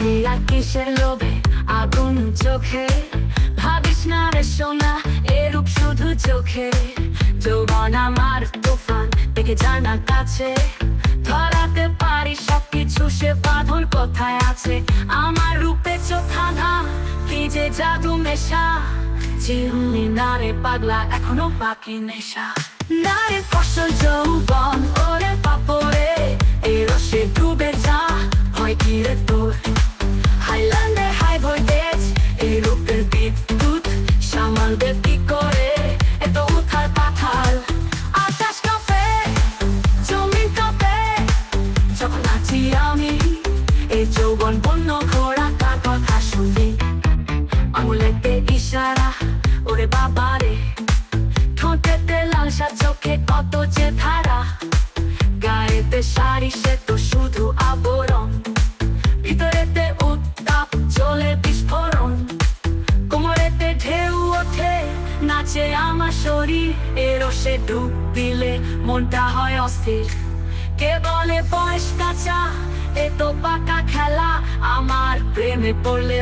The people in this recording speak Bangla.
আছে আর কিসের লোভে আগুন চোখে, ভাবিস না রে সোনা এরূপ শুধু চোখে। যৌবন আমার তুফান দেখে জানার কাছে, ধরাতে পারি সবকিছু সে বাঁধন কোথায় আছে। আমার রূপে চোখা না কি যে জাদু মেশা, চিরুনি না রে পাগলা এখনো বাকি নেশা। না রে ফসল যৌবন ওরে বাপরে, এই রসে ডুবে যা হয় কি রে তোর। হাইল্যান্ডে হাই ভোল্টেজ এই রূপের বিদ্যুৎ সামালবে কি করে এত উথাল পাথাল। আকাশ কাঁপে জমিন কাঁপে যখন আছি আমি, এই যৌবন বন্য ঘোড়া কার কথা শুনি। আঙুলেতে ইশারা ওরে বাবারে, ঠোঁটেতে লালসা চোখে কত যে ধারা। গায়েতে শাড়ি সে তো শুধু আবরণ, ভিতরেতে উত্তাপ চলে বিস্ফোরণ। কোমরেতে ঢেউ ওঠে নাচে আমার শরীর, এরও সে ডুব দিলে মনটা হয় অস্থির। কে বলে বয়স কাঁচা এ তো পাকা খেলা, আমার প্রেমে পড়লে